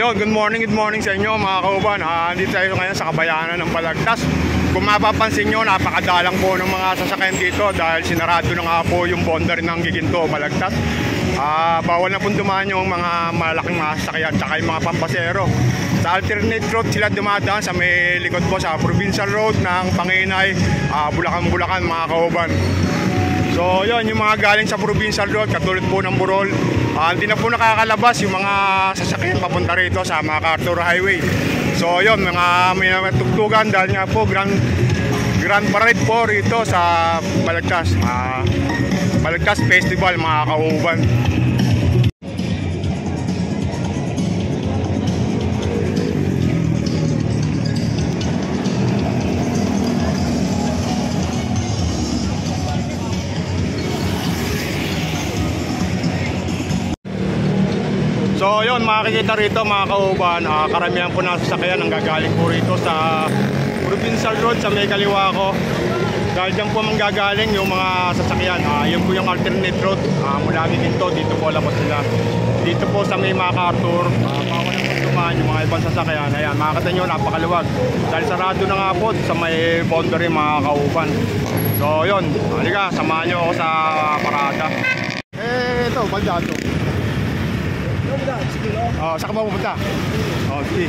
Yo, good morning sa inyo mga kauban. Dito tayo ngayon sa kabayanan ng Balagtas. Kung mapapansin nyo, napakadalang po ng mga sasakyan dito dahil sinarado na nga po yung boundary ng Giginto, Balagtas. Bawal na po dumaan yung mga malaking mga sasakyan tsaka yung mga pampasero. Sa alternate road sila dumadaan sa may likod po sa Provincial Road ng Panginay, Bulacan mga kauban. So yun, yung mga galing sa Provincial Road katulad po ng Burol, hindi na po nakakalabas yung mga sasakyan papunta rito sa MacArthur Highway. So yun, may tugtugan dahil nga po Grand Parade po rito sa Balagtas. Balagtas Festival mga kauban. So yun, makikita rito mga kauban, karamihan po ng sasakyan ang gagaling po rito sa Provincial Road sa may kaliwa ko. Dahil dyan po manggagaling yung mga sasakyan. Yun po yung alternate road mula Giginto, dito po labas sila. Dito po sa may MacArthur, bawal na po dumaan yung mga ibang sasakyan. Ayan, makikita nyo, napakaluwag. Dahil sarado na nga po sa may boundary mga kauban. So yun, halika, samahan nyo ako sa parada. Ito, banda ito. Saan ka ba pupunta? Sige.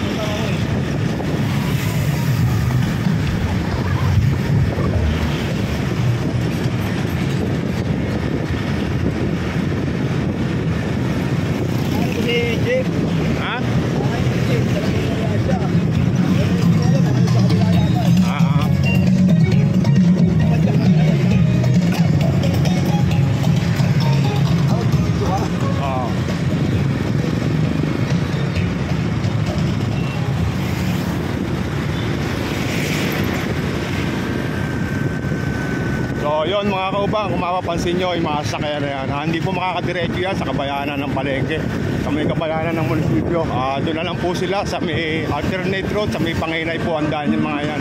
So yun mga kauban, kung mapapansin nyo yung mga sasakyan na yan, hindi po makakadiretso yan sa kabayanan ng Palengke, sa may kabayanan ng munisipyo. Doon na lang po sila sa may alternate road, sa may Panginay po ang daan yung mga yan.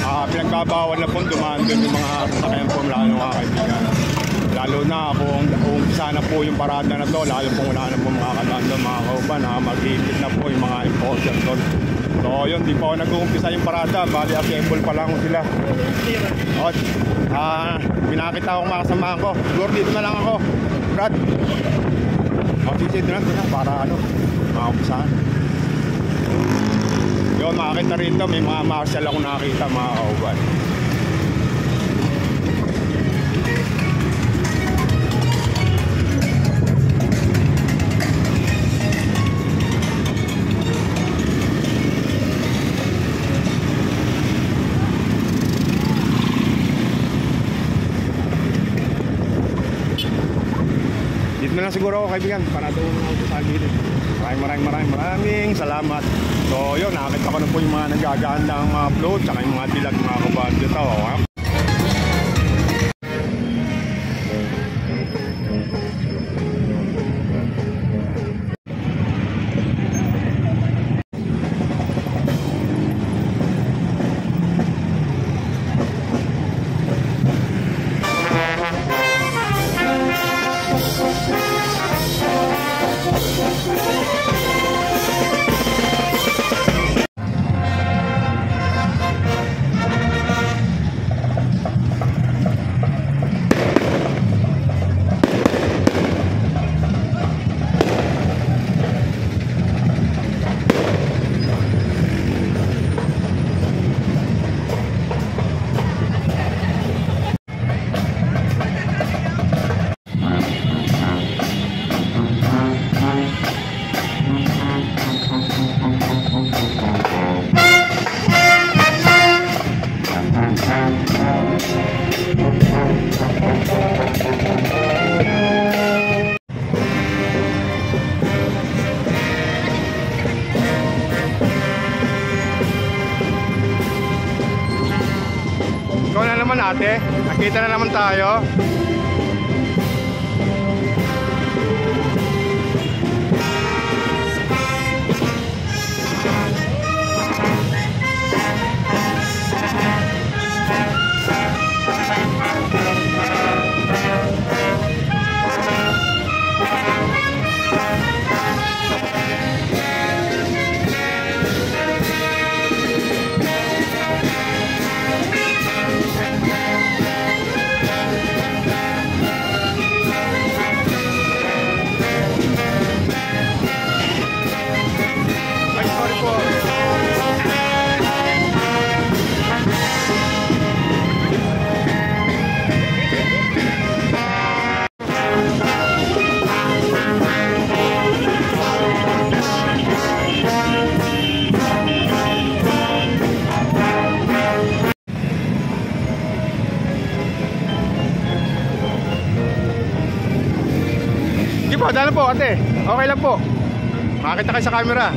Pinagbabawal na po dumaan doon yung mga sasakyan po mula ng mga kaibigan. Lalo na kung umpisa na po yung parada na to, lalo po wala na po makakadaan doon mga kauban, mag-iipit na po yung mga enforcer doon. So yun, di pa ako nag-uumpisa yung parada, bali assemble pa lang sila. Pinakita akong makasamahan ko. Siguro dito na lang ako, Brad. Sisid na para makaumpisahan. Yun, makakita rito, may mga marshal ako nakakita mga kauban. Dito na lang siguro ako kaibigan, para doon ako sa gilid. Maraming salamat. So yun, nakakita ko na po yung mga nagaganda ng mga float tsaka yung mga dilag mga kabahan dito. Ikaw na naman ate, nakita na naman tayo. dala po ate. Okay lang po. Makakita kayo sa camera.